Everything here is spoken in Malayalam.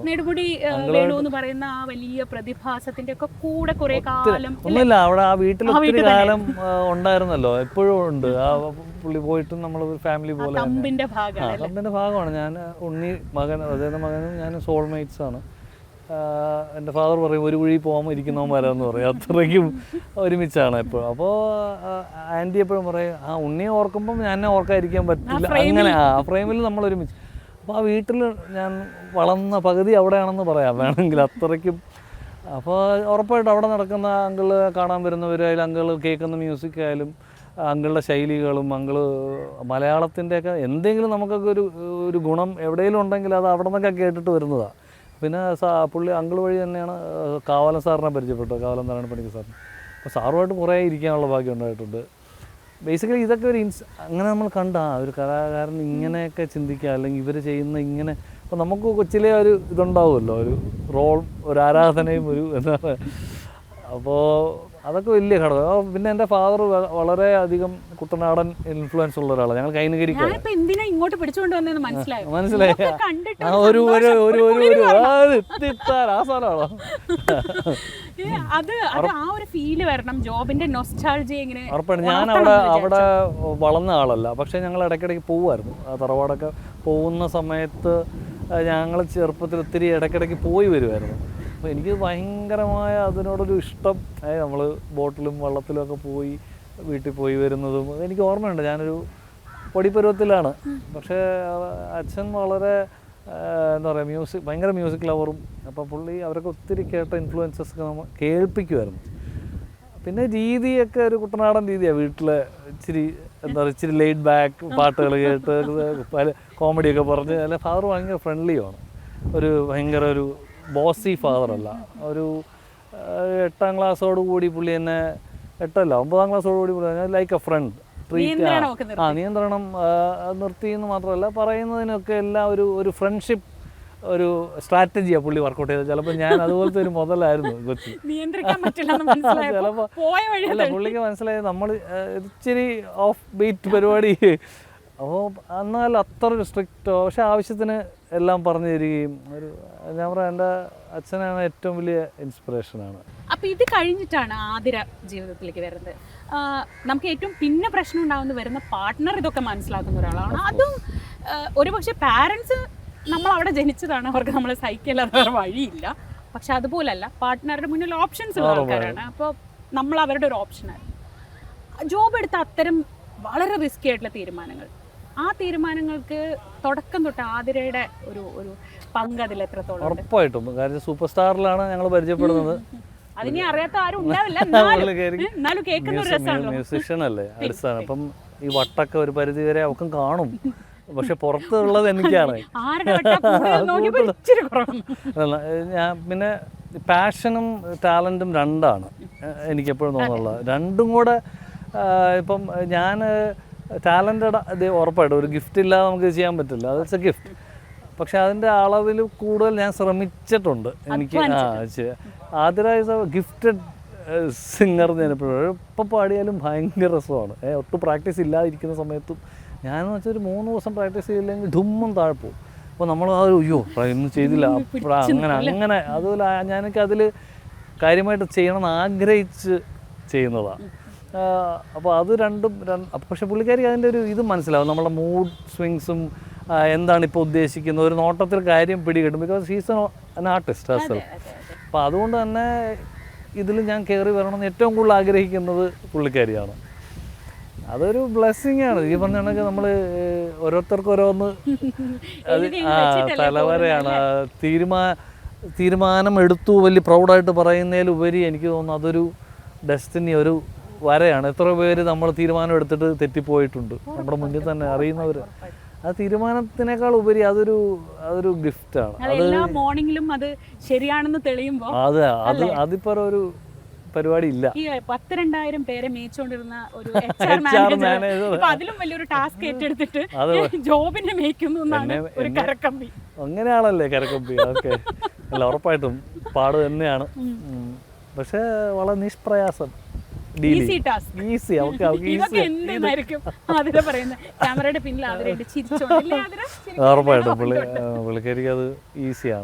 നെടുമുടി വേണു എന്ന് പറയുന്ന ആ വലിയ പ്രതിഭാസത്തിന്റെ ഒക്കെ കൂടെ കുറെ കാലം ഒന്നുമില്ല, അവിടെ ആ വീട്ടിൽ ഒത്തിരി കാലം ഉണ്ടായിരുന്നല്ലോ, എപ്പോഴും ഉണ്ട്. ആ പുള്ളി പോയിട്ടും നമ്മൾ ഫാമിലി പോലെ തമ്പിന്റെ ഭാഗമാണ്. ഞാൻ ഉണ്ണി മകൻ, അദ്ദേഹത്തെ മകനും ഞാൻ സോൾമേറ്റ്സ് ആണ്. എൻ്റെ ഫാദർ പറയും ഒരു കുഴി പോകാൻ ഇരിക്കുന്നവന്മാരാന്ന് പറയും, അത്രയ്ക്കും ഒരുമിച്ചാണ് എപ്പോഴും. അപ്പോൾ ആൻറ്റി എപ്പോഴും പറയും ആ ഉണ്ണിയെ ഓർക്കുമ്പം ഞാൻ ഓർക്കാതിരിക്കാൻ പറ്റില്ല, അങ്ങനെ ആ ഫ്രെയിമിൽ നമ്മൾ ഒരുമിച്ച്. അപ്പോൾ ആ വീട്ടിൽ ഞാൻ വളർന്ന പകുതി അവിടെയാണെന്ന് പറയാം വേണമെങ്കിൽ, അത്രയ്ക്കും. അപ്പോൾ ഉറപ്പായിട്ടും അവിടെ നടക്കുന്ന അങ്കിള് കാണാൻ വരുന്നവരായാലും അങ്കിള് കേൾക്കുന്ന മ്യൂസിക് ആയാലും അങ്കിളുടെ ശൈലികളും അങ്കിള് മലയാളത്തിൻ്റെയൊക്കെ എന്തെങ്കിലും നമുക്കൊക്കെ ഒരു ഗുണം എവിടെയെങ്കിലും ഉണ്ടെങ്കിൽ അത് അവിടെ നിന്നൊക്കെ കേട്ടിട്ട് വരുന്നതാണ്. പിന്നെ പുള്ളി അങ്കിൾ വഴി തന്നെയാണ് കാവലൻ സാറിനെ പരിചയപ്പെട്ടത്, കാവലൻ നാരായണ പണിക്കർ സാറിന്. അപ്പോൾ സാറുമായിട്ട് കുറേ ഇരിക്കാനുള്ള ഭാഗ്യം ഉണ്ടായിട്ടുണ്ട്. ബേസിക്കലി ഇതൊക്കെ അങ്ങനെ നമ്മൾ കണ്ട ഒരു കലാകാരൻ ഇങ്ങനെയൊക്കെ ചിന്തിക്കുക, അല്ലെങ്കിൽ ഇവർ ചെയ്യുന്ന ഇങ്ങനെ. അപ്പോൾ നമുക്ക് കൊച്ചിലെ ഒരു ഇതുണ്ടാവുമല്ലോ, ഒരു റോൾ, ഒരു ആരാധനയും എന്താ പറയുക. അപ്പോൾ അതൊക്കെ വലിയ ഘടകം. പിന്നെ എൻ്റെ ഫാദർ വളരെ അധികം കുട്ടനാടൻ ഇൻഫ്ലുവൻസ് ഉള്ള ഒരാളാണ്. ഞങ്ങൾ കൈനകരിക്കാണ്. മനസ്സിലായി ആ ഒരു ആ സാധനമാണോ ഉറപ്പാണ്. ഞാൻ അവിടെ വളർന്ന ആളല്ല, പക്ഷെ ഞങ്ങൾ ഇടയ്ക്കിടയ്ക്ക് പോവുമായിരുന്നു. ആ തറവാടൊക്കെ പോകുന്ന സമയത്ത് ഞങ്ങൾ ചെറുപ്പത്തിൽ ഒത്തിരി ഇടയ്ക്കിടയ്ക്ക് പോയി വരുമായിരുന്നു. അപ്പോൾ എനിക്ക് ഭയങ്കരമായ അതിനോടൊരു ഇഷ്ടം. നമ്മൾ ബോട്ടിലും വള്ളത്തിലും ഒക്കെ പോയി വീട്ടിൽ പോയി വരുന്നതും എനിക്ക് ഓർമ്മയുണ്ട്. ഞാനൊരു പൊടിപ്പരുവത്തിലാണ്, പക്ഷേ അച്ഛൻ വളരെ എന്താ പറയുക ഭയങ്കര മ്യൂസിക് ലവറും. അപ്പോൾ പുള്ളി അവരൊക്കെ ഒത്തിരി കേട്ട ഇൻഫ്ലുവൻസസ് ഒക്കെ നമ്മൾ കേൾപ്പിക്കുമായിരുന്നു. പിന്നെ രീതിയൊക്കെ ഒരു കുട്ടനാടൻ രീതിയാണ്. വീട്ടിലെ ഇച്ചിരി എന്താ പറയുക, ഇച്ചിരി ലെയ്ഡ് ബാക്ക് പാട്ടുകൾ കേട്ട് പല കോമഡിയൊക്കെ പറഞ്ഞ്. അല്ല, ഫാദർ ഭയങ്കര ഫ്രണ്ട്ലിയാണ്. ഭയങ്കര ഒരു ബോസി ഫാദറല്ല. ഒരു 8ാം ക്ലാസ്സോടുകൂടി പുള്ളി എന്നെ 9ാം ക്ലാസ്സോടുകൂടി പുള്ളി ലൈക്ക് എ ഫ്രണ്ട് ട്രീറ്റ്. നിയന്ത്രണം നിർത്തിയെന്ന് മാത്രമല്ല, പറയുന്നതിനൊക്കെ എല്ലാം ഒരു ഫ്രണ്ട്ഷിപ്പ്, ഒരു സ്ട്രാറ്റജിയാണ് പുള്ളി വർക്കൗട്ട് ചെയ്തത്. ചിലപ്പോൾ ഞാൻ അതുപോലത്തെ ഒരു മുതലായിരുന്നു കൊച്ചി. ചിലപ്പോൾ അല്ല, പുള്ളിക്ക് മനസ്സിലായത് നമ്മൾ ഇച്ചിരി ഓഫ് ബീറ്റ് പരിപാടി. അപ്പോൾ എന്നാൽ അത്ര ഒരു സ്ട്രിക്റ്റോ, പക്ഷെ ആവശ്യത്തിന് എല്ലാം പറഞ്ഞു തരികയും ഞാൻ പറയാം, എൻ്റെ അച്ഛനാണ് ഏറ്റവും വലിയ ഇൻസ്പിറേഷനാണ്. അപ്പോൾ ഇത് കഴിഞ്ഞിട്ടാണ് ആതിര ജീവിതത്തിലേക്ക് വരുന്നത്. നമുക്ക് ഏറ്റവും പിന്നെ പ്രശ്നം ഉണ്ടാകുന്ന വരുന്ന പാർട്ട്ണർ ഇതൊക്കെ മനസ്സിലാക്കുന്ന ഒരാളാണ്. അതും ഒരുപക്ഷെ പാരൻസ് നമ്മൾ അവിടെ ജനിച്ചതാണ്, അവർക്ക് നമ്മളെ സഹിക്കല്ലാതെ വേറെ വഴിയില്ല. പക്ഷെ അതുപോലല്ല, പാർട്ട്ണറുടെ മുന്നിൽ ഓപ്ഷൻസ് ഉള്ള ആൾക്കാരാണ്. അപ്പോൾ നമ്മൾ അവരുടെ ഒരു ഓപ്ഷനാണ്. ജോബ് എടുത്ത അത്തരം വളരെ റിസ്കി ആയിട്ടുള്ള തീരുമാനങ്ങൾ, ആ തീരുമാനങ്ങൾക്ക് തുടക്കം തൊട്ട് ആതിരയുടെ ഒരു പങ്ക് അതിൽ എത്രത്തോളം? ഉറപ്പായിട്ടും. കാര്യം സൂപ്പർ സ്റ്റാറിലാണ് ഞങ്ങൾ പരിചയപ്പെടുന്നത്. അതിനെ അറിയാത്ത ആരും ഉണ്ടാവില്ല. മ്യൂസിഷ്യൻ അല്ലേ അടിസ്ഥാനം. അപ്പം ഈ വട്ടൊക്കെ ഒരു പരിധി വരെ അവക്കും കാണും, പക്ഷെ പുറത്തുള്ളത് എനിക്കാണ്. ഞാൻ പിന്നെ പാഷനും ടാലൻറ്റും രണ്ടാണ് എനിക്കെപ്പോഴും തോന്നുള്ളത്. രണ്ടും കൂടെ ഇപ്പം ഞാൻ ടാലൻറ്റഡ് അത് ഉറപ്പായിട്ടും ഒരു ഗിഫ്റ്റ് ഇല്ലാതെ നമുക്ക് ചെയ്യാൻ പറ്റില്ല, അതൊക്കെ ഗിഫ്റ്റ്. പക്ഷെ അതിൻ്റെ അളവിൽ കൂടുതൽ ഞാൻ ശ്രമിച്ചിട്ടുണ്ട്. എനിക്ക് Athira is A gifted singer. ഞാൻ എപ്പോഴും പാടിയാലും ഭയങ്കര രസമാണ്. ഒട്ടും പ്രാക്ടീസ് ഇല്ലാതിരിക്കുന്ന സമയത്തും ഞാനെന്ന് വെച്ചാൽ ഒരു 3 ദിവസം പ്രാക്ടീസ് ചെയ്തില്ലെങ്കിൽ ധുമ്മും താഴെ പോകും. അപ്പോൾ നമ്മൾ അയ്യോ ഒന്നും ചെയ്തില്ല അങ്ങനെ അതുപോലെ ഞാനൊക്കെ കാര്യമായിട്ട് ചെയ്യണമെന്ന് ആഗ്രഹിച്ച് ചെയ്യുന്നതാണ്. അപ്പോൾ അത് രണ്ടും പക്ഷെ പുള്ളിക്കാരിക്ക് അതിൻ്റെ ഇത് മനസ്സിലാവും, നമ്മുടെ മൂഡ് സ്വിങ്സും എന്താണ് ഇപ്പോൾ ഉദ്ദേശിക്കുന്നത്, ഒരു നോട്ടത്തിൽ കാര്യം പിടികിട്ടും. Because she's an artist herself. അപ്പോൾ അതുകൊണ്ട് തന്നെ ഇതിൽ ഞാൻ കയറി വരണമെന്ന് ഏറ്റവും കൂടുതൽ ആഗ്രഹിക്കുന്നത് പുള്ളിക്കാരിയാണ്. അതൊരു ബ്ലെസ്സിങ് ആണ്. ഈ പറഞ്ഞ കണക്ക് നമ്മൾ ഓരോരുത്തർക്കും ഓരോന്ന് തലവരെയാണ്. തീരുമാനം എടുത്തു വലിയ പ്രൗഡായിട്ട് പറയുന്നതിലുപരി എനിക്ക് തോന്നുന്നു അതൊരു ഡെസ്റ്റിനി, ഒരു വരെയാണ്. എത്ര പേര് നമ്മൾ തീരുമാനം എടുത്തിട്ട് തെറ്റിപ്പോയിട്ടുണ്ട് നമ്മുടെ മുന്നിൽ തന്നെ അറിയുന്നവർ. ആ തീരുമാനത്തിനേക്കാൾ ഉപരി അതൊരു ഗിഫ്റ്റാണ്. മോർണിംഗിലും അത് ശരിയാണെന്ന് തെളിയുമ്പോൾ അതിപ്പോ ഒരു പരിപാടി ഇല്ല. ഈ 10,000-2000 പേരെ മേയിച്ചുകൊണ്ടിരുന്ന ഒരു അതിലും വലിയൊരു ടാസ്ക് ഏറ്റെടുത്തിട്ട് ജോബിനെ മേയ്ക്കുന്നു എന്നാണ് ഒരു കരക്കമ്പി. അങ്ങനെയാണല്ലേ കരക്കമ്പി. ഓക്കെ, അല്ല ഉറപ്പായിട്ടും പാട് തന്നെയാണ്. പക്ഷെ വളരെ നിഷ്പ്രയാസം, ഈസി. ഉറപ്പായിട്ടും പുള്ളിക്കാരിക്ക് അത് ഈസിയാണ്.